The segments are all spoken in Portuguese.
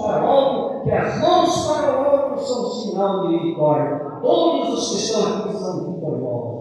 para o alto, que as mãos para o alto são sinal de vitória. Todos os que estão aqui são vitoriosos.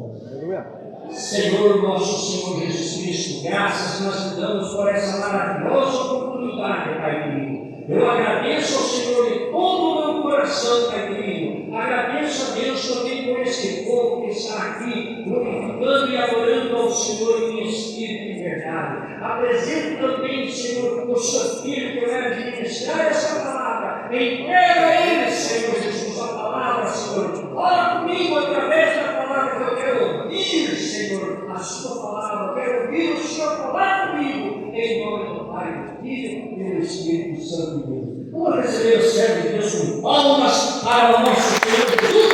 Senhor, nosso Senhor Jesus Cristo, graças nós te damos por essa maravilhosa oportunidade, Pai querido. Eu agradeço ao Senhor de todo o meu coração, Pai querido. Agradeço a Deus também por esse povo que está aqui, glorificando e adorando ao Senhor em espírito e verdade. Apresento também, Senhor, o seu filho que vai administrar essa palavra. Entrega a ele, Senhor Jesus, a palavra, Senhor. Fala comigo através da palavra que eu quero ouvir, Senhor, a sua palavra. Eu quero ouvir o Senhor falar comigo. Em nome do Pai, do Filho e do Espírito Santo de Deus. Vamos receber o servo de Deus com palmas para o nosso Senhor Jesus.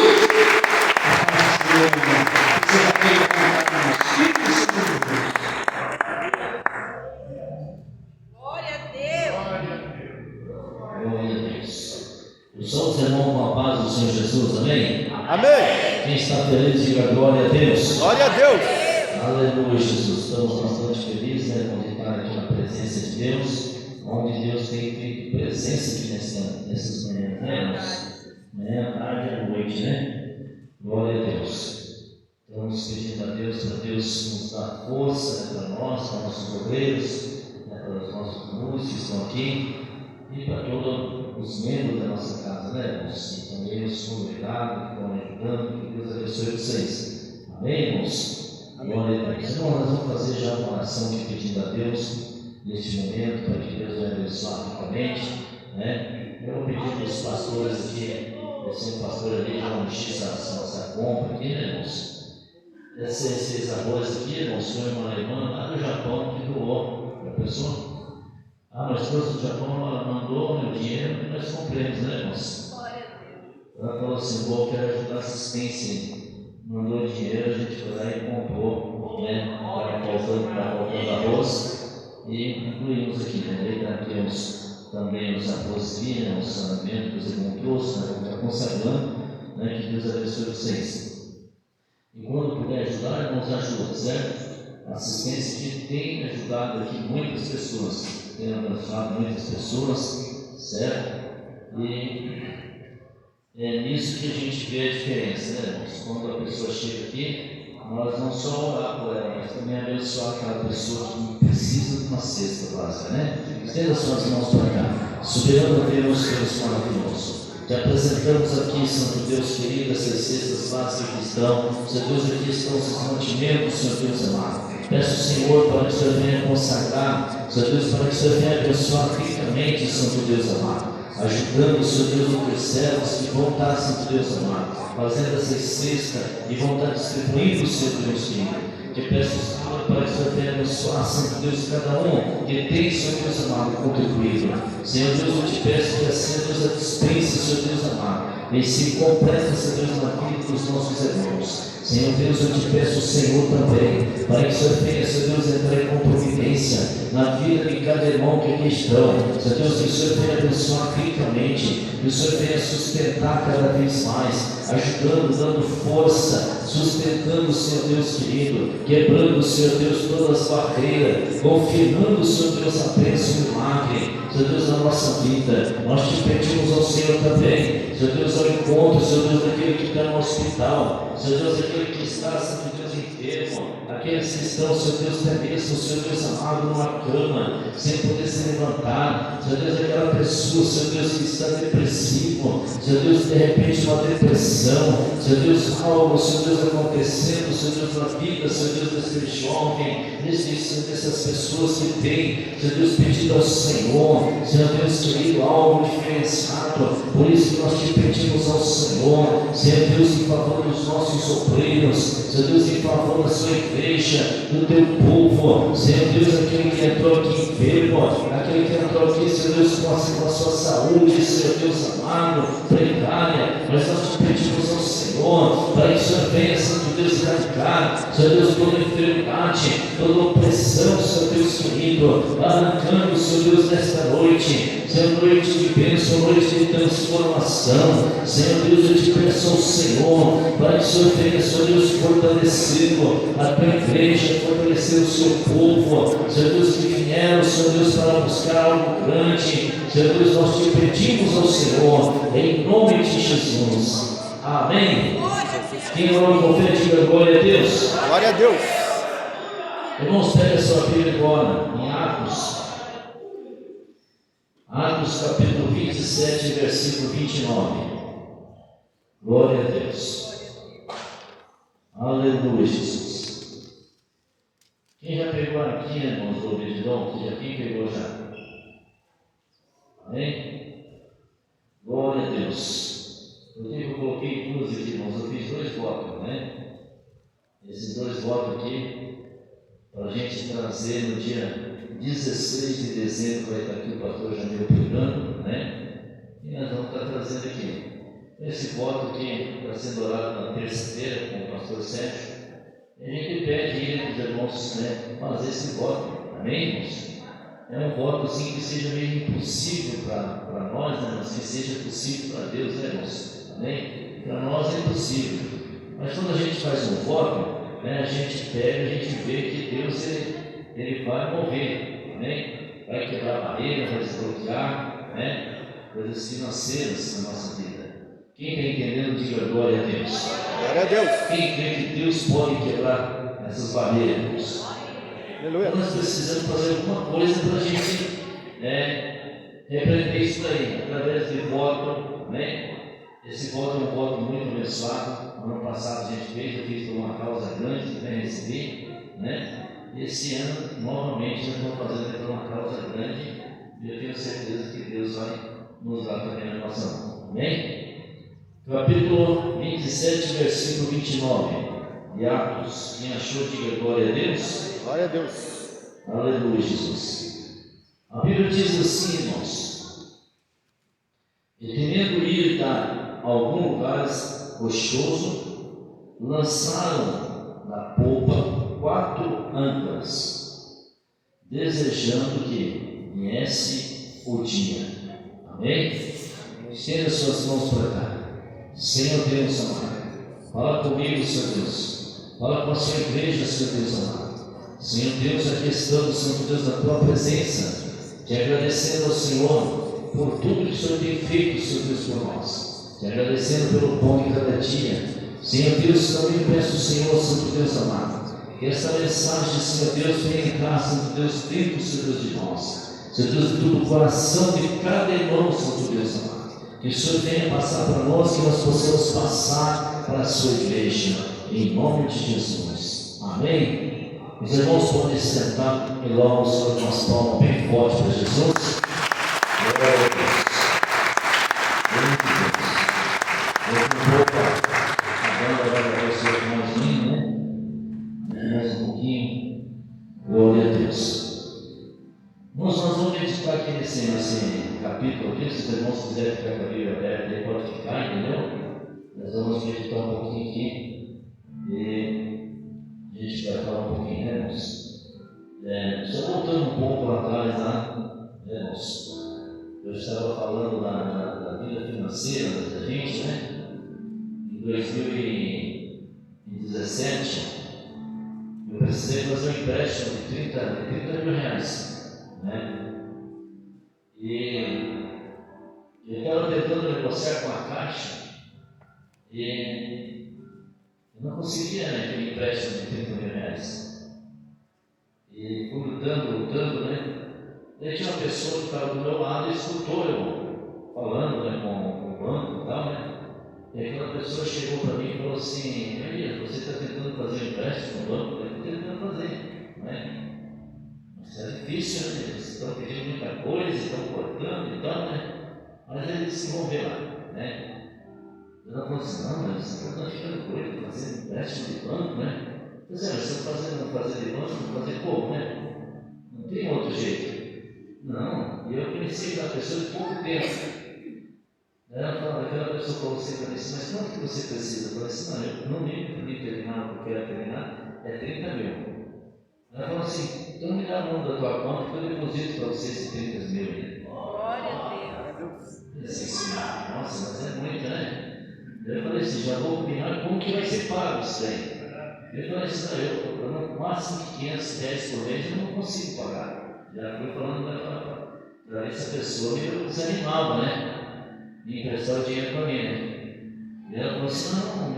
Glória a Deus. Glória a Deus. Os outros irmãos com a paz do Senhor Jesus, amém? Amém. Quem está feliz, diga glória a Deus. Glória a Deus. Aleluia, Jesus. Estamos bastante felizes, de estar aqui na presença de Deus, onde Deus tem feito presença aqui nessas manhãs, manhã, tarde e noite, né? Glória a Deus. Estamos pedindo a Deus para Deus nos dar força, para nós, para nossos obreiros, para os nossos músicos que estão aqui e para todos os membros da nossa casa, né, irmãos? E também os congregados que estão ajudando, que Deus abençoe vocês. Amém, irmãos? Glória a Deus. Então, nós vamos fazer já uma oração aqui pedindo a Deus neste momento, para que Deus venha abençoar ricamente, né? Eu vou pedir para os pastores aqui, esse pastor ali já ungir essa compra aqui, né, irmãos? Esses arroz aqui, irmãos, foi uma alemã lá do Japão que doou para a pessoa. A esposa do Japão, ela mandou o dinheiro e nós compramos, né, irmãos? Ela falou assim: vou, quero ajudar a assistência. Mandou dinheiro, a gente foi lá e comprou, né? Para faltando arroz e incluímos aqui, né? Daí temos também os arroz aqui, né? Os alimentos que os irmãos trouxe, né? Está consagrando, né? Que Deus abençoe vocês. E quando puder ajudar, irmãos, ajuda, certo? A assistência que tem ajudado aqui muitas pessoas, tem abençoado muitas pessoas, certo? E é nisso que a gente vê a diferença, né, irmãos? Quando a pessoa chega aqui, nós não só orar por ela, mas também abençoar aquela pessoa que precisa de uma cesta básica, né? Estenda suas mãos para cá. Soberano Deus, Deus maravilhoso. Te apresentamos aqui, Santo Deus querido, essas cestas básicas que estão. Senhor Deus, aqui estão os mantimentos, Senhor Deus amado. Peço, Senhor, para que o Senhor venha consagrar, Senhor Deus, para que o Senhor venha abençoar ricamente, Santo Deus amado. Ajudando, Senhor Deus, os teus servos que vão estar, Santo Deus amado, fazendo essa cesta e vão estar distribuindo, Senhor Deus querido. Te peço, Senhor, para que o Senhor venha abençoar, Santo Deus, cada um que tem, Senhor Deus amado, contribuído. Senhor Deus, eu te peço que assim, Deus, a dispensa, Senhor Deus amado, e se completa, Senhor Deus, na vida dos nossos irmãos. Senhor Deus, eu te peço, Senhor, também, para que o Senhor venha, Senhor Deus, entrar em providência na vida de cada irmão que aqui estão. Senhor Deus, que o Senhor venha abençoar ricamente, que o Senhor venha sustentar cada vez mais, ajudando, dando força, sustentando, Senhor Deus querido, quebrando, Senhor Deus, todas as barreiras, confirmando, Senhor Deus, a bênção e o milagre, Senhor Deus, na nossa vida. Nós te pedimos ao Senhor também, Senhor Deus, ao encontro, Senhor Deus, daquele que está no hospital, Senhor Deus, aquele que está, Senhor Deus, enfermo, aqueles que estão, Senhor Deus, mesmo, Senhor Deus amado, numa cama, sem poder se levantar, Senhor Deus, aquela pessoa, Senhor Deus, que está depressivo, Senhor Deus, de repente uma depressão, Senhor Deus, algo, Senhor Deus, acontecendo, Senhor Deus, na vida, Senhor Deus, desse jovem, dessas pessoas que têm, Senhor Deus, pedido ao Senhor, Deus querido, algo diferenciado. Por isso que nós te pedimos ao Senhor, Senhor Deus, em favor dos nossos obreiros, Senhor Deus, em favor da sua igreja, do teu povo, Senhor Deus, aquele que entrou aqui enfermo, aquele que entrou aqui, Senhor Deus, com a sua saúde, Senhor Deus amado, precária, mas nós te pedimos ao Senhor, para que o Senhor venha, Santo Deus, erradicar, Senhor Deus, toda enfermidade, toda opressão, Senhor Deus querido, arrancando, Senhor Deus, nesta noite, noite, Senhor, noite de bênção, noite de transformação. Senhor Deus, eu te peço ao Senhor, para que o Senhor venha, Senhor Deus, fortalecendo a tua igreja, fortalecer o seu povo. Senhor Deus, que vieram, Senhor Deus, para buscar algo grande. Senhor Deus, nós te pedimos ao Senhor, em nome de Jesus. Amém. Quem orou com fé, diga glória a Deus. Glória a Deus. Irmãos, pega a sua Bíblia agora, em Atos. Atos capítulo 27, versículo 29. Glória a Deus. Aleluia, Jesus. Quem já pegou aqui, irmãos, do obedidão? Quem pegou já? Amém? Glória a Deus. Eu coloquei duas aqui, irmãos. Eu fiz 2 votos, né? Esses 2 votos aqui, para a gente trazer no dia 16 de dezembro, vai estar aqui o pastor Jamil pregando, né? E nós vamos estar trazendo aqui. Esse voto aqui está sendo orado na terça-feira com o pastor Sérgio. E a gente pede ele para os irmãos, né, fazer esse voto. Amém, irmãos? É um voto assim que seja meio impossível para nós, né? Mas que seja possível para Deus, né, irmãos? Amém? Para nós é impossível. Mas quando a gente faz um voto, né, a gente pega, a gente vê que Deus ele vai mover, amém? Vai quebrar a barreira, vai desbloquear, né? Coisas financeiras na nossa vida. Quem está entendendo, diga glória a Deus. Glória a Deus. Quem crê que Deus pode quebrar essas barreiras? Aleluia. Nós precisamos fazer alguma coisa para a gente repreender isso daí, através de voto, né? Esse voto é um voto muito abençoado. Ano passado a gente fez, eu fiz por uma causa grande que vai receber, né? Esse ano, novamente, nós vamos fazer por uma causa grande e eu tenho certeza que Deus vai nos dar também a nossa mão. Amém? Capítulo 27, versículo 29 de Atos. Quem achou, diga glória a Deus. Glória a Deus. Aleluia, Jesus. A Bíblia diz assim, irmãos: e temendo ir a algum lugar rochoso, lançaram na popa 4 âncoras, desejando que viesse o dia. Amém? Estenda suas mãos para cá. Senhor Deus amado, fala comigo, Senhor Deus. Fala com a sua igreja, Senhor Deus amado. Senhor Deus, aqui estamos, Senhor Deus, na tua presença, te agradecendo ao Senhor por tudo que o Senhor tem feito, Senhor Deus, por nós. Te agradecendo pelo pão de cada dia. Senhor Deus, também peço ao Senhor, Santo Deus amado, que esta mensagem, Senhor Deus, venha entrar, Santo Deus, dentro, Senhor Deus, de nós. Senhor Deus, dentro do coração de cada irmão, Santo Deus amado. Que o Senhor venha passar para nós, que nós possamos passar para a sua igreja, em nome de Jesus. Amém? Os irmãos podem se sentar e logo o Senhor com as palmas bem fortes para Jesus. Glória a Deus. Agora vai ser mais né? Mais um pouquinho. Glória a Deus. Nós vamos meditar aqui nesse capítulo aqui. Se os irmãos quiserem ficar com a Bíblia aberta, aí pode ficar, entendeu? Nós vamos meditar um pouquinho aqui e a gente vai falar um pouquinho, né, irmãos? Só voltando um pouco lá atrás, né, irmãos? Eu estava falando da vida financeira da gente, né? Em 2017, eu precisei fazer um empréstimo de 30 mil reais. Né? E eu estava tentando negociar com a Caixa e eu não conseguia, né, aquele empréstimo de 30 mil reais. E fui lutando, né? Daí tinha uma pessoa que estava do meu lado e escutou eu falando, né, com o banco e tal, né? E aquela pessoa chegou para mim e falou assim: Elias, você está tentando fazer um empréstimo no banco? Eu estou tentando fazer, né? Mas é difícil, né? Vocês estão pedindo muita coisa, estão cortando e tal, né? Mas eles se vão ver lá, né? Ela falou assim: não, mas você está ficando doido, fazendo empréstimo de banco, né? Pois é, mas se eu fazer de banco, não fazer como, né? Não tem outro jeito. Não, e eu conheci aquela pessoa de pouco tempo. Aquela pessoa falou assim para mim: mas quanto que você precisa? Eu falei assim: não, eu não ligo para mim terminar o que eu quero terminar, é 30 mil. Ela falou assim: então me dá o nome da tua conta que eu deposito para você esses 30 mil. Glória a Deus. Nossa, mas é muito, né? Eu falei assim, já vou combinar como que vai ser pago isso aí. Eu falei assim, não, eu no máximo de 500 reais por mês eu não consigo pagar. Já fui falando para ver se a pessoa me desanimava, né? Me emprestar o dinheiro para mim, né? E ela falou assim, não,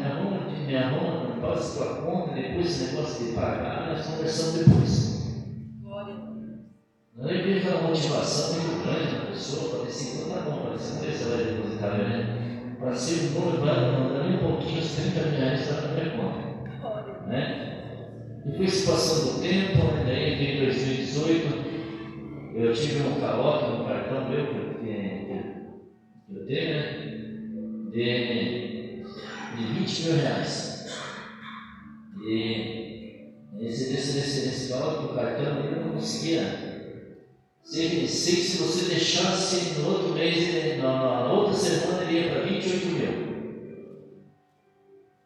me arruma, não passa tua conta, depois esse negócio de pagar, nós conversamos depois. Glória a Deus. Aí veio aquela motivação muito grande na pessoa, falei assim, então tá bom, falei assim, vamos ver se ela vai depositar, né? Passei um bom, vai mandar um pouquinho, os 30 reais para a minha conta. Né? E foi se passando o tempo, né? Daí em 2018 eu tive um calote no cartão meu que eu tenho, né? De 20 mil reais. E nesse calote do cartão eu não conseguia. Sei que se você deixasse no outro mês, na outra semana ele ia para 28 mil.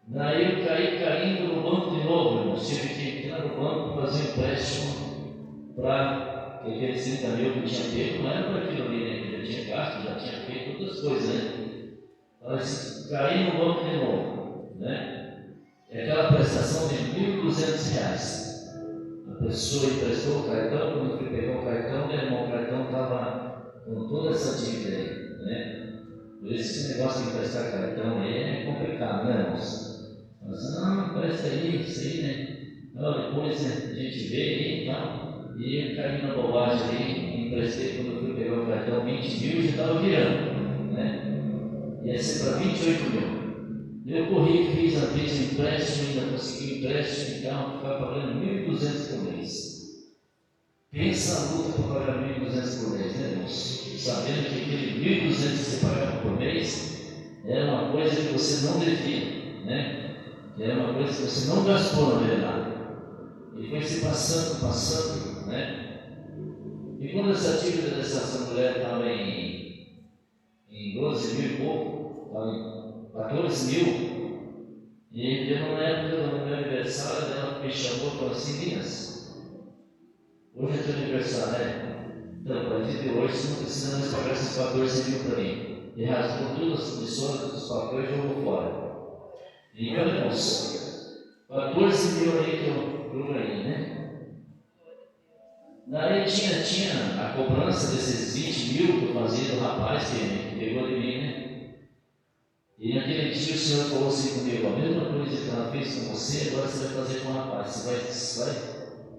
Daí eu caí caindo no banco de novo, irmão. Tive que entrar no banco para fazer um empréstimo para aqueles 30 mil que eu tinha feito. Não era para aquilo ali, né? Que eu já tinha gasto, já tinha feito outras coisas, né? Falei assim, caí no banco de novo, né? É aquela prestação de R$1.200. A pessoa emprestou o cartão, quando eu fui pegar o cartão, meu irmão, o cartão estava com toda essa dívida aí, né? Por isso esse negócio de emprestar cartão aí é complicado, né, irmãos? Mas não, presta aí, isso aí, né? Não, depois né, a gente vê aí e tal. E eu caí na bobagem ali, emprestei quando eu fui pegar o cartão 20 mil e já estava virando, né? Ia ser para 28 mil. Eu corri, fiz o empréstimo, ainda consegui o empréstimo e tal, ficava pagando 1.200 por mês. Pensa a luta para pagar 1.200 por mês, né, irmãos? Sabendo que aquele 1.200 que você pagava por mês era uma coisa que você não devia, né? Era uma coisa que você não gastou na verdade. E foi se passando, né? E quando essa dívida dessa mulher estava em 12 mil e pouco, estava em 14 mil, e deu uma época do meu aniversário, ela me chamou e falou assim, Linhas, hoje é teu aniversário, né? Então, a partir de hoje você não precisa mais pagar esses 14 mil para mim. E rasgou tudo as lições dos papéis e jogou fora. E irmãos, 14 mil aí que eu ganhei, né? Daí tinha a cobrança desses 20 mil que eu fazia do rapaz que pegou de mim, né? E naquele dia o Senhor falou assim comigo, a mesma coisa que ela fez com você, agora você vai fazer com o rapaz. Você vai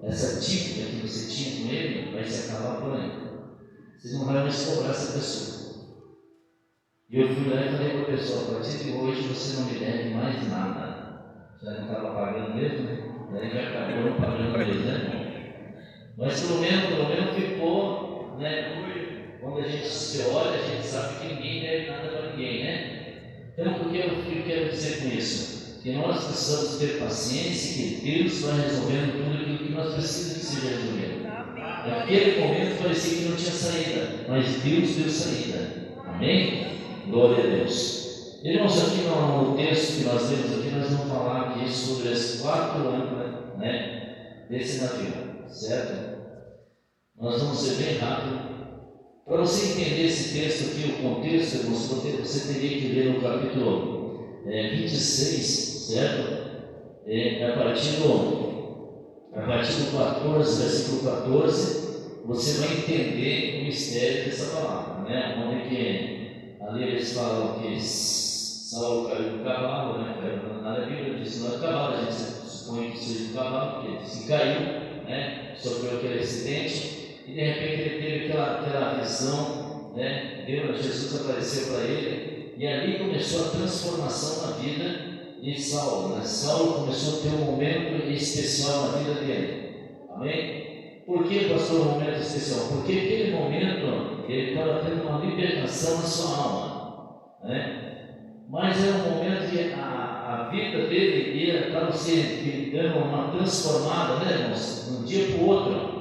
essa dívida que você tinha com ele vai se acabar por aí. Você não vai mais cobrar essa pessoa. E eu fui lá e falei para a pessoa, a partir de hoje você não me deve mais nada. Já não estava pagando mesmo, né? Daí já acabou não pagando mesmo, né? Mas pelo menos ficou, né? Quando a gente se olha, a gente sabe que ninguém deve nada para ninguém, né? Então, o que eu quero dizer com isso? Que nós precisamos ter paciência e que Deus vai resolvendo tudo aquilo que nós precisamos que seja resolvido. Naquele momento parecia que não tinha saída, mas Deus deu saída. Amém? Glória a Deus. Irmãos, aqui no texto que nós lemos aqui, nós vamos falar aqui sobre as 4 âncoras, né, desse navio, certo? Nós vamos ser bem rápido. Para você entender esse texto aqui, o contexto, irmãos, você teria que ler no capítulo 26, certo? A partir do 14, versículo 14, você vai entender o mistério dessa palavra, né? Onde que ali eles falam que Saulo caiu do cavalo, né? Caiu na Bíblia, disse não é cavalo, a gente supõe que seja um cavalo, porque se caiu, né? Sofreu aquele acidente. E de repente ele teve aquela visão, né? Jesus apareceu para ele, e ali começou a transformação na vida de Saulo, né? Saulo começou a ter um momento especial na vida dele. Amém? Por que, pastor, um momento especial? Porque aquele momento ele estava tendo uma libertação na sua alma, né? Mas era um momento que a vida dele estava se dando uma transformada, né, irmãos? De um dia para o outro.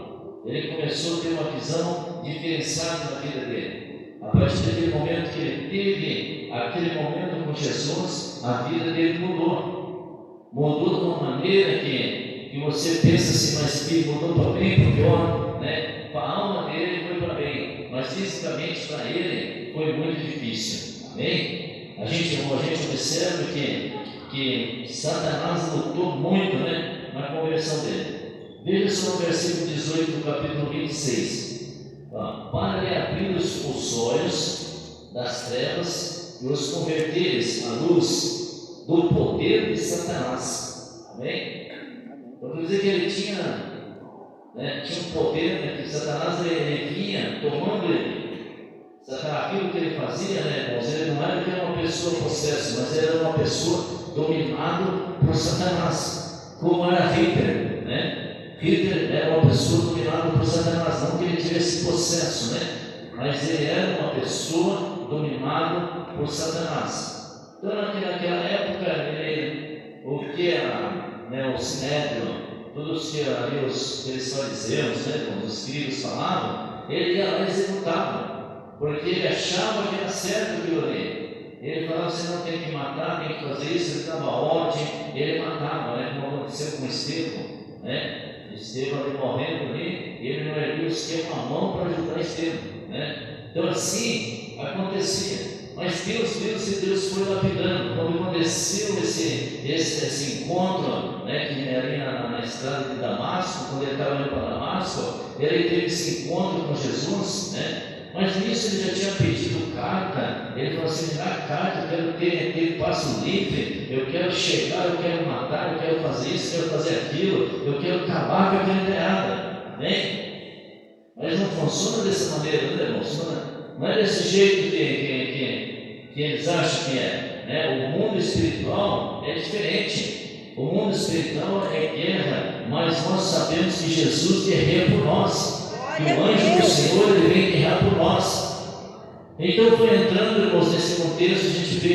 Ele começou a ter uma visão diferenciada na vida dele. A partir daquele momento que ele teve aquele momento com Jesus, a vida dele mudou. Mudou de uma maneira que você pensa assim, mas que mudou para bem, para pior, né? A alma dele foi para bem, mas fisicamente para ele foi muito difícil. Amém? A gente observa que Satanás lutou muito, né, na conversão dele. Veja só no versículo 18 do capítulo 26. Para lhe abrir os olhos das trevas e os converteres à luz do poder de Satanás. Amém? Eu vou dizer que ele tinha um poder, né, que Satanás ele vinha tomando ele. Aquilo que ele fazia, né, irmãos, ele não era que era uma pessoa possessa, mas ele era uma pessoa dominada por Satanás, como era Hitler, né? Hitler era uma pessoa dominada por Satanás, não que ele tivesse possesso, né? Mas ele era uma pessoa dominada por Satanás. Então, naquela época, o que era, né, o Sinédrio, todos que ali aqueles fariseus, né, os escribas falavam, ele ia lá e executava, porque ele achava que era certo aquilo ali. Ele falava: você não tem que matar, tem que fazer isso. Ele dava ordem, ele matava, né, como aconteceu com Estevão, né? Estevão ali morrendo ali, ele não ergueu sequer uma mão para ajudar Estevão, né? Então assim acontecia. Mas Deus foi lapidando. Quando aconteceu esse encontro, né, que ali na estrada de Damasco, quando ele estava indo para Damasco, ele teve esse encontro com Jesus, né? Mas nisso ele já tinha pedido carta. Ele falou assim: me dá carta, eu quero ter passo livre, eu quero chegar, eu quero matar, eu quero fazer isso, eu quero fazer aquilo, eu quero acabar com aquela ideada. Amém? Mas não funciona dessa maneira, né, irmãos? Não é desse jeito que eles acham que é, né? O mundo espiritual é diferente. O mundo espiritual é guerra, mas nós sabemos que Jesus guerreia por nós. Que o anjo do Senhor ele vem guerrear por nós. Então, foi entrando, irmãos, nesse contexto, a gente vê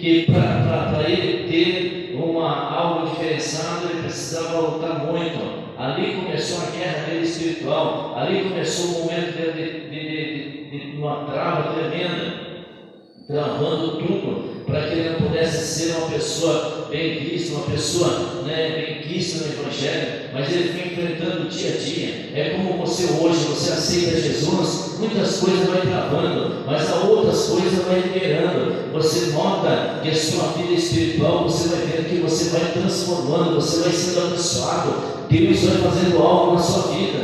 que para ele ter algo diferenciado, ele precisava lutar muito. Ali começou a guerra dele espiritual, ali começou o momento dele de uma trava tremenda, travando tudo, para que ele não pudesse ser uma pessoa bem vista, uma pessoa, né, bem quista no Evangelho, mas ele foi enfrentando dia a dia. É como você hoje, você aceita Jesus, muitas coisas vai travando, mas há outras coisas vai liberando. Você nota que a sua vida espiritual, você vai vendo que você vai transformando, você vai sendo abençoado, Deus vai fazendo algo na sua vida.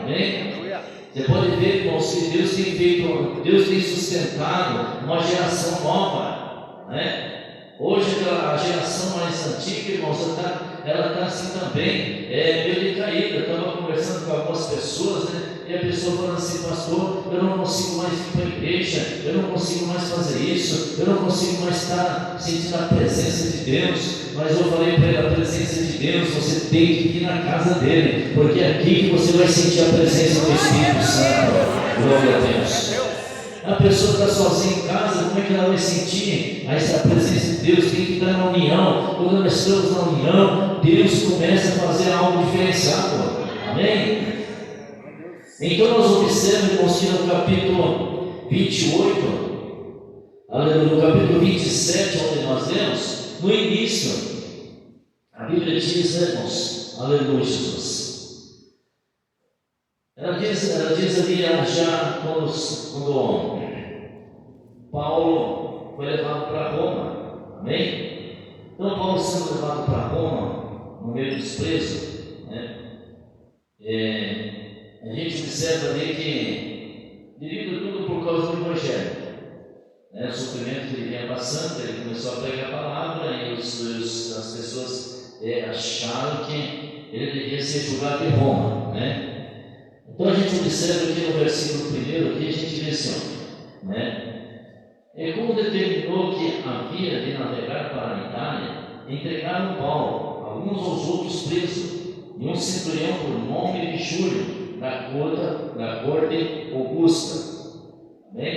Amém? Você pode ver, irmãos, que Deus tem feito, Deus tem sustentado uma geração nova, né? Hoje a geração mais antiga, irmãos, ela está assim também, meio decaída. Eu estava conversando com algumas pessoas, né? E a pessoa falando assim: pastor, eu não consigo mais ir para a igreja, eu não consigo mais fazer isso, eu não consigo mais estar sentindo a presença de Deus. Mas eu falei para ele: a presença de Deus, você tem que ir na casa dele, porque é aqui que você vai sentir a presença do Espírito Santo. Glória a Deus. A pessoa está sozinha em casa, como é que ela vai sentir a presença de Deus? Tem que estar na união. Quando nós estamos na união, Deus começa a fazer algo diferenciado. Amém? Então nós observamos, irmãos, que no capítulo 28, no capítulo 27, onde nós lemos, no início, a Bíblia diz, irmãos, aleluia, Jesus. Ela diz ali já quando Paulo foi levado para Roma. Amém? Então Paulo sendo levado para Roma, no meio dos presos, né? A gente observa ali que, devido a tudo por causa do Evangelho, né, o sofrimento que ele vinha passando, ele começou a pregar a palavra e as pessoas acharam que ele devia ser julgado em Roma, né? Então a gente observa aqui no versículo 1, aqui a gente vê assim, né? Como determinou que havia de navegar para a Itália, entregaram Paulo, alguns aos outros presos, e um centurião por nome de Júlio, da corte Augusta. Amém?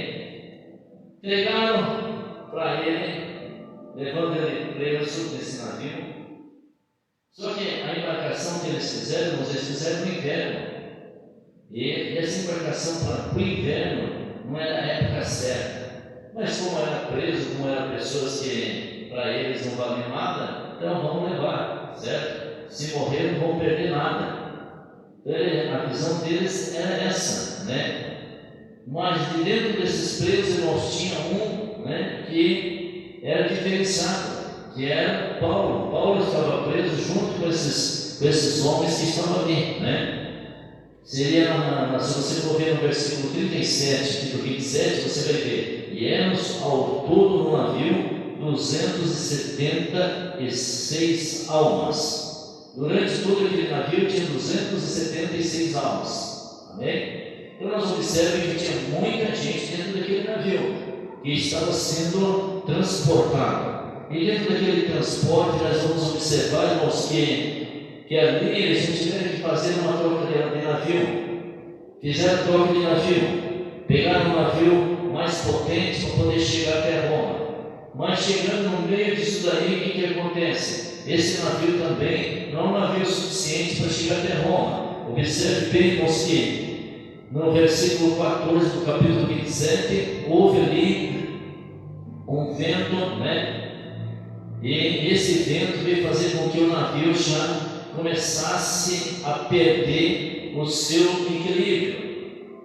Entregaram para ele, levando ele preso nesse navio. Só que a embarcação que eles fizeram no inverno. E essa embarcação para o inverno não era a época certa. Mas como era preso, como eram pessoas que para eles não valiam nada, então vamos levar, certo? Se morrer não vão perder nada. A visão deles era essa, né? Mas de dentro desses presos, irmãos, tinha um, né, que era diferenciado, que era Paulo. Paulo estava preso junto com esses homens que estavam ali, né? Seria, se você for ver no versículo 37 do 27, você vai ver: e éramos ao todo no navio 276 almas. Durante todo aquele navio tinha 276 almas. Amém? Então nós observamos que tinha muita gente dentro daquele navio que estava sendo transportado. E dentro daquele transporte nós vamos observar, irmãos, que ali eles tiveram que fazer uma troca de navio. Fizeram troca de navio, pegaram um navio mais potente para poder chegar até Roma. Mas chegando no meio disso daí, o que acontece? Esse navio também não é um navio suficiente para chegar até Roma. Observe bem, irmãos, que no versículo 14 do capítulo 27 houve ali um vento, né? E esse vento veio fazer com que o navio já começasse a perder o seu equilíbrio.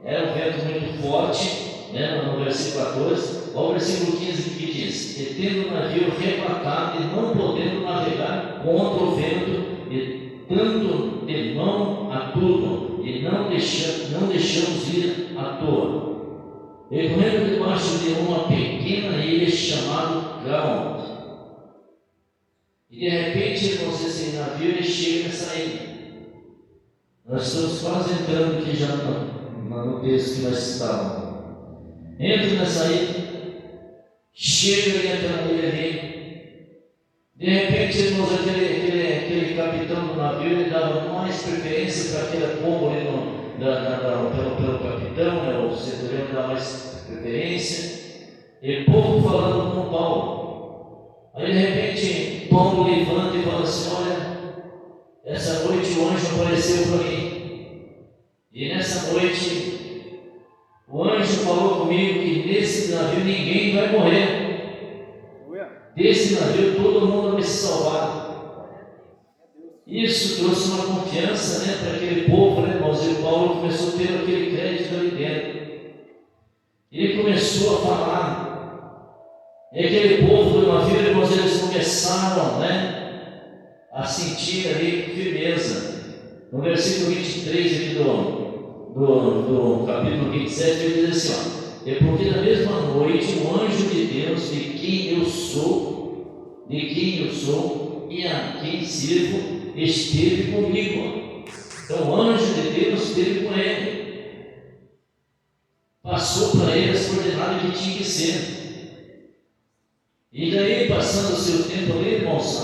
Era um vento muito forte, né, no versículo 14. Olha o versículo 15 que diz: e tendo o navio arrebatado e não podendo navegar contra o vento, e dando de mão a tudo, e não deixamos ir à toa. E correndo debaixo de uma pequena ilha chamada Grão. E de repente, irmãos, esse navio ele chega nessa ilha. Nós estamos quase entrando aqui já no texto que nós estávamos. Entra nessa ilha, chega e entra na ilha ali. De repente, irmãos, aquele capitão do navio ele dava mais preferência para aquele povo ali pelo capitão, né, o centurião dava mais preferência. E o povo falando com Paulo. Aí de repente Paulo levanta e fala assim: olha, essa noite o anjo apareceu para mim, e nessa noite o anjo falou comigo que nesse navio ninguém vai morrer, desse navio todo mundo vai se salvar. Isso trouxe uma confiança, né, para aquele povo, né, irmãos? E Paulo começou a ter aquele crédito ali dentro, ele começou a falar. E aquele povo do navio, irmãos, eles começaram, né, a sentir ali firmeza. No versículo 23 aqui do capítulo 27, ele diz assim: ó, é porque na mesma noite o anjo de Deus, de quem eu sou e a quem sirvo, esteve comigo. Então o anjo de Deus esteve com ele, passou para ele as coordenadas que tinha que ser. E daí, passando o seu tempo ali, irmãos,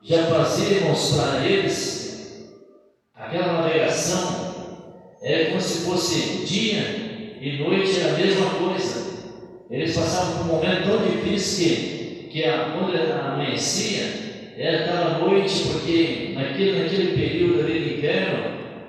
já fazia, irmãos, para eles aquela navegação era como se fosse dia e noite, era a mesma coisa. Eles passavam por um momento tão difícil que quando amanhecia, estava noite, porque naquele período ali de inverno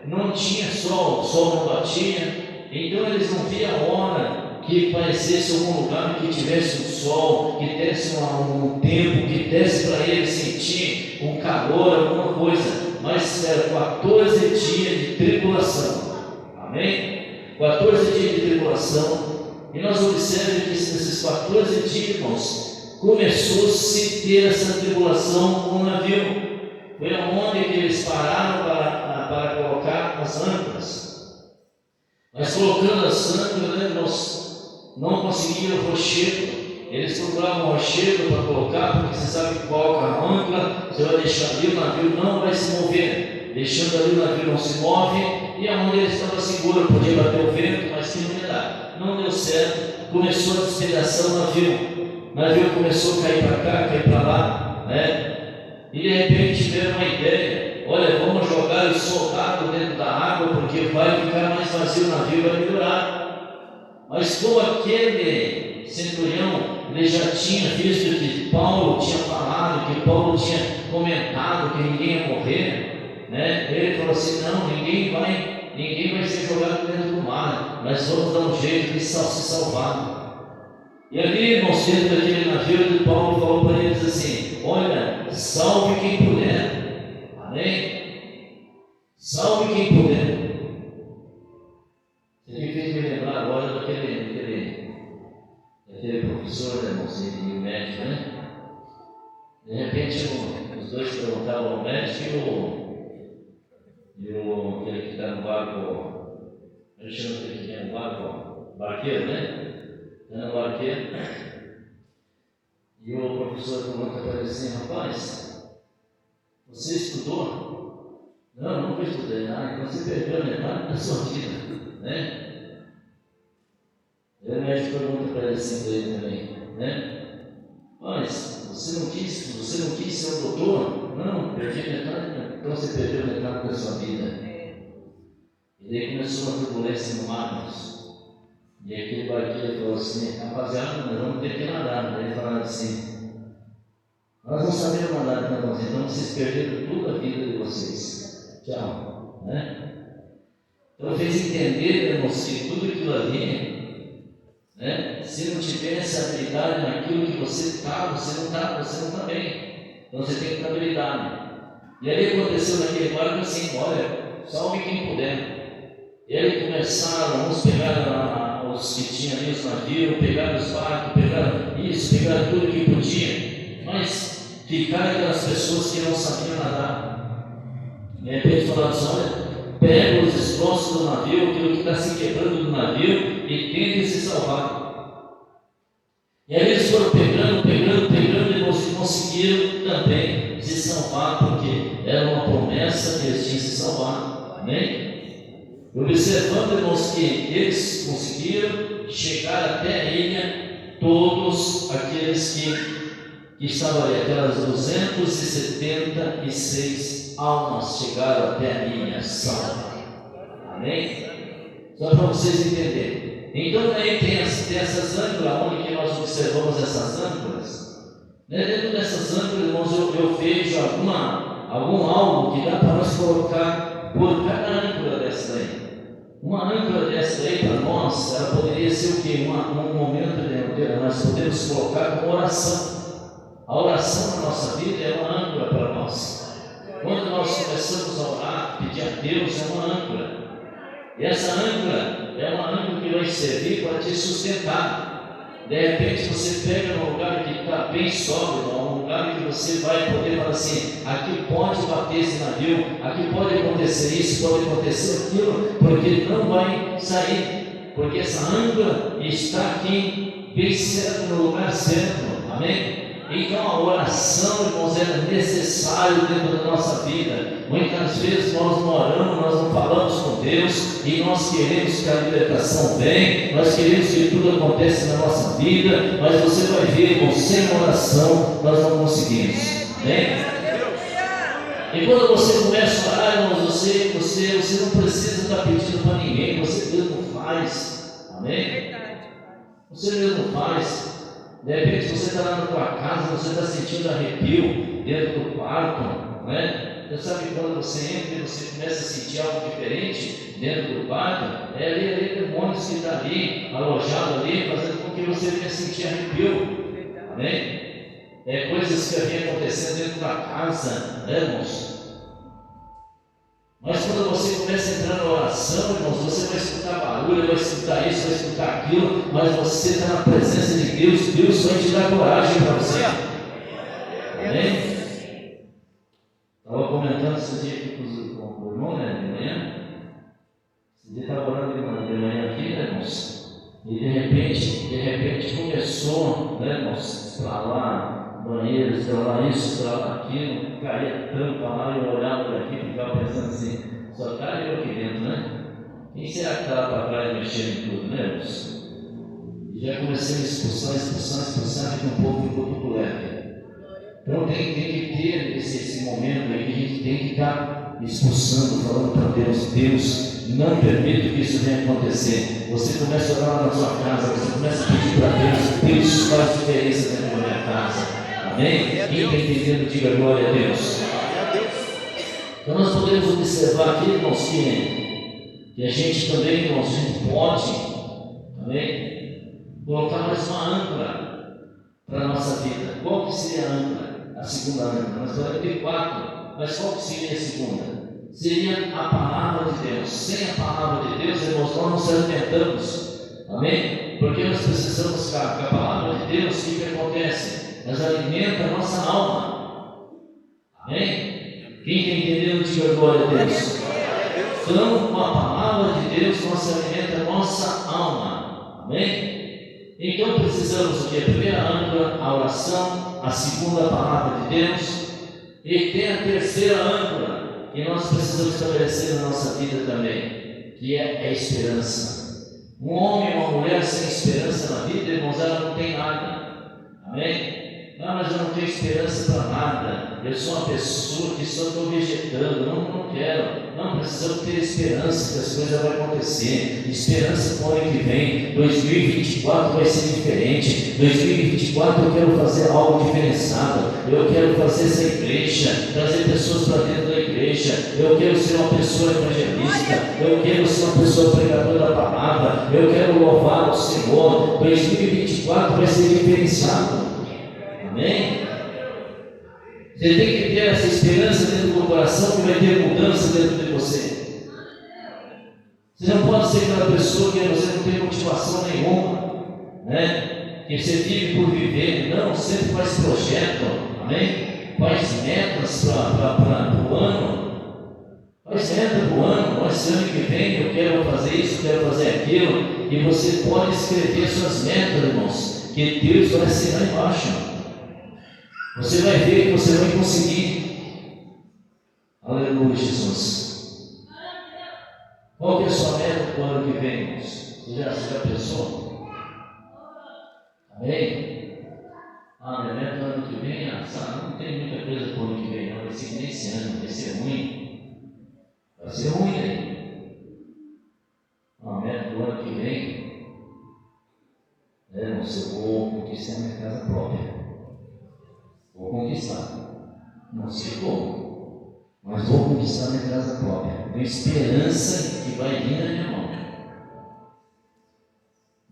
não tinha sol, o sol não batia, então eles não viam a hora que parecesse algum lugar que tivesse um sol, que desse um tempo, que desse para eles sentir um calor, alguma coisa. Mas era 14 dias de tribulação. Amém? 14 dias de tribulação. E nós observamos que nesses 14 dias, irmãos, começou-se a ter essa tribulação no navio. Foi aonde que eles pararam para colocar as âncoras. Mas colocando as âncoras, né, irmãos, não conseguiram o rochedo. Eles procuravam um rochedo para colocar, porque você sabe que coloca a âncora, você vai deixar ali, o navio não vai se mover. Deixando ali, o navio não se move, e aonde ele estava seguro, podia bater o vento, mas que não ia dar. Não deu certo, começou a despedaçar o navio. O navio começou a cair para cá, cair para lá, né? E de repente tiveram uma ideia: olha, vamos jogar os soldados dentro da água, porque vai ficar mais vazio, o navio vai melhorar. Mas como aquele centurião ele já tinha visto que Paulo tinha falado, que Paulo tinha comentado que ninguém ia morrer, né? Ele falou assim: não, ninguém vai ser jogado dentro do mar, nós vamos dar um jeito de se salvar. E ali, irmãos, dentro daquele navio, Paulo falou para eles assim: olha, salve quem puder. Amém? Salve quem puder. Você fez me lembrar lembrar agora daquele professor, né, irmãos, e o médico, né? De repente, os dois perguntavam ao médico e aquele que está no barco, ele chama aquele que tem no barco, barqueiro, né? Está no barqueiro. E o professor pergunta para ele assim: rapaz, você estudou? Não, nunca estudei. Então você perdeu a metade da sua vida, né? E o médico pergunta para ele assim, para ele também, né? Mas você não quis ser um doutor? Não, perdi metade, então você perdeu metade da sua vida. E daí começou uma turbulência no mar, e aquele barqueiro falou assim: rapaziada, nós vamos ter que nadar. Daí ele falou assim: nós não sabemos nadar, então vocês perderam toda a vida de vocês. Tchau. Né? Então fez entender, irmãos, que tudo aquilo ali, né? Se não tiver essa habilidade naquilo que você está, você não está bem. Então você tem que ter habilidade. E aí aconteceu naquele barco assim: olha, salve quem puder. E aí começaram, uns pegaram os que tinham ali os navios, pegaram os barcos, pegaram tudo que podia, mas ficaram aquelas pessoas que não sabiam nadar. De repente falaram assim: olha, pega os destroços do navio, aquilo que está se quebrando do navio, e tentem se salvar. E aí eles foram pegando, e conseguiram também se salvar, porque era uma promessa que eles tinham se salvar. Amém? Observando, irmãos, que eles conseguiram chegar até a ilha, todos aqueles que estavam ali, aquelas 276 almas chegaram até a ilha salva. Amém? Só para vocês entenderem. Então aí tem essas âncoras, onde que nós observamos essas âncoras. Dentro dessas âncoras, irmãos, eu vejo algum algo que dá para nós colocar por cada âncora dessa daí. Uma âncora dessa daí para nós, ela poderia ser o quê? Um momento onde nós podemos colocar como oração. A oração na nossa vida é uma âncora para nós. Quando nós começamos a orar, pedir a Deus, é uma âncora. E essa âncora é uma âncora que vai servir para te sustentar. De repente você pega num lugar que está bem sólido, um lugar que você vai poder falar assim: aqui pode bater esse navio, aqui pode acontecer isso, pode acontecer aquilo, porque não vai sair, porque essa âncora está aqui bem certo, no lugar certo. Amém? Então a oração, irmãos, é necessária dentro da nossa vida. Muitas vezes nós não oramos, nós não falamos com Deus, e nós queremos que a libertação venha, nós queremos que tudo aconteça na nossa vida, mas você vai ver, irmão, sem oração nós não conseguimos. Amém? E quando você começa a orar, irmãos, você não precisa estar pedindo para ninguém, você mesmo faz. Amém? Você mesmo faz. De repente você está lá na tua casa, você está sentindo arrepio dentro do quarto, né? Você sabe que quando você entra e você começa a sentir algo diferente dentro do quarto, é ali demônios que está ali, alojado ali, fazendo com que você venha sentir arrepio. Amém? É coisas que vêm acontecendo dentro da casa, né, irmãos? Mas quando você começa a entrar na oração, irmãos, você vai escutar barulho, vai escutar isso, vai escutar aquilo, mas você está na presença de Deus, Deus vai te dar coragem para você. Amém? Estava comentando esse dia aqui com o irmão, né, de manhã. Esse dia estava orando de manhã aqui, né, irmãos? E de repente começou, né, irmãos, para lá, banheiros, para lá isso, para lá aquilo, caía tampa lá, eu olhava por aqui, ficava pensando assim: só está eu aqui dentro, né? Quem será que está lá para trás mexendo em tudo, né, irmãos? E já comecei a expulsar, que um pouco ficou tudo leve. Então tem que ter esse momento aí que a gente tem que estar expulsando, falando para Deus: Deus, não permita que isso venha acontecer. Você começa a orar na sua casa, você começa a pedir para Deus: Deus, faz diferença dentro da minha casa. Amém? Quem está entendendo, diga glória a Deus. Então nós podemos observar aqui, irmãos, que a gente também, irmãos, a gente pode, amém, colocar mais uma âncora para a nossa vida. Qual que seria a âncora? A segunda âncora. Nós vamos ter 4, mas qual que seria a segunda? Seria a palavra de Deus. Sem a palavra de Deus, irmãos, nós não nos alimentamos. Amém? Porque nós precisamos com a palavra de Deus, o que acontece? Nós alimenta a nossa alma. Amém? Quem tem entendido, diga glória a Deus. Então, com a palavra de Deus, nós alimenta a nossa alma. Amém? Então precisamos o que? A primeira âncora, a oração, a segunda, a palavra de Deus, e tem a terceira âncora, que nós precisamos estabelecer na nossa vida também, que é a esperança. Um homem ou uma mulher sem esperança na vida, irmãos, ela não tem nada. Amém? Não, mas eu não tenho esperança para nada. Eu sou uma pessoa que só estou vegetando. Não quero. Não, precisamos ter esperança que as coisas vão acontecer. Esperança para o ano que vem. 2024 vai ser diferente. 2024 eu quero fazer algo diferenciado. Eu quero fazer essa igreja, trazer pessoas para dentro da igreja. Eu quero ser uma pessoa evangelista. Eu quero ser uma pessoa pregadora da palavra. Eu quero louvar o Senhor. 2024 vai ser diferenciado. Amém? Você tem que ter essa esperança dentro do coração que vai ter mudança dentro de você. Você não pode ser aquela pessoa que você não tem motivação nenhuma, né? Que você vive por viver. Não, sempre faz projeto, amém? Faz metas para o ano. Faz meta para o ano. Esse ano que vem eu quero fazer isso, eu quero fazer aquilo. E você pode escrever suas metas, irmãos, que Deus vai assinar embaixo. Você vai ver que você vai conseguir. Aleluia, Jesus. Qual que é a sua meta para o ano que vem, irmãos? Você já pensou? Amém? Minha meta para o ano que vem, não tem muita coisa para o ano que vem, não. Vai ser nesse ano, vai ser ruim. Vai ser ruim aí. A meta para o ano que vem, irmãos, eu vou conquistar minha casa própria. Vou conquistar, não sei como, mas vou conquistar minha casa própria, com esperança que vai vir na minha mão.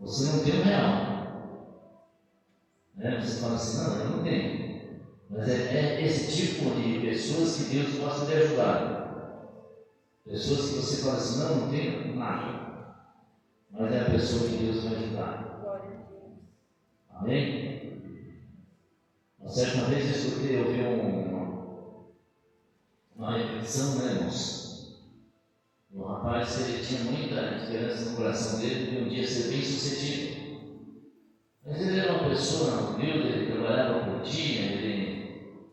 Você não tem o real, né? Você fala assim, não, eu não tenho, mas é esse tipo de pessoas que Deus gosta de ajudar. Pessoas que você fala assim, não tenho nada, mas é a pessoa que Deus vai ajudar. Amém? Uma certa vez eu ouvi uma reflexão, né, irmãos? Um rapaz que ele tinha muita esperança no coração dele de um dia ser bem sucedido. Mas ele era uma pessoa humilde, ele trabalhava por dia,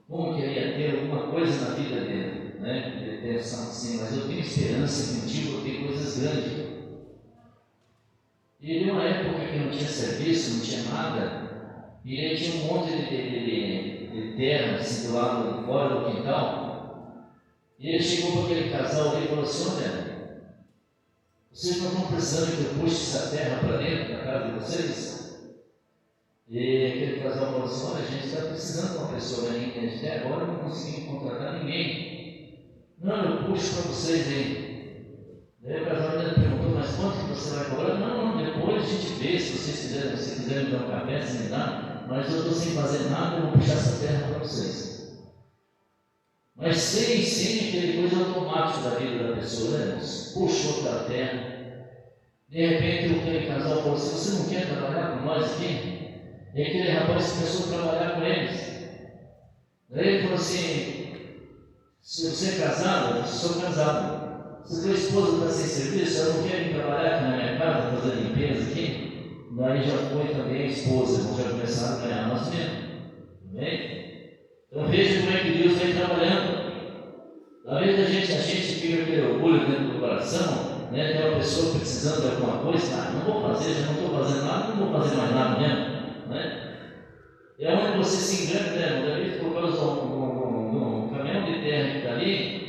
como que ele ia ter alguma coisa na vida dele, né? Ele pensava assim, mas eu tenho esperança que um dia eu vou ter coisas grandes. E ele, uma época que não tinha serviço, não tinha nada, e ele tinha um monte de terra assim, do lado fora do quintal. E ele chegou para aquele casal ali e falou assim, olha, vocês não estão precisando que eu puxe essa terra para dentro da casa de vocês? E aquele casal falou assim, olha, a gente está precisando de uma pessoa aí, a gente até agora não conseguimos contratar ninguém. Não, eu puxo para vocês aí. Daí o casal ainda perguntou, mas quanto que você vai cobrar? Não, depois a gente vê, se vocês quiserem me dar um café, se me dá. Mas eu estou sem fazer nada, eu vou puxar essa terra para vocês. Mas sem aquele coisa automática da vida da pessoa, né, irmãos? Puxou para a terra. De repente, aquele casal falou assim, você não quer trabalhar com nós aqui? E aquele rapaz começou a trabalhar com eles. Daí ele falou assim, se você é casado, eu sou casado. Se tua esposa está sem serviço, ela não quer vir trabalhar aqui na minha casa, fazer limpeza aqui? Daí já foi também a esposa, já começaram a ganhar nós mesmos. Amém? Então veja como é que Deus vem trabalhando. Às vezes a gente fica aquele orgulho dentro do coração, né? Tem uma pessoa precisando de alguma coisa, não vou fazer, já não estou fazendo nada, não vou fazer mais nada mesmo. Né? É onde você se engana, né? Daí por causa do caminhão de terra que está ali,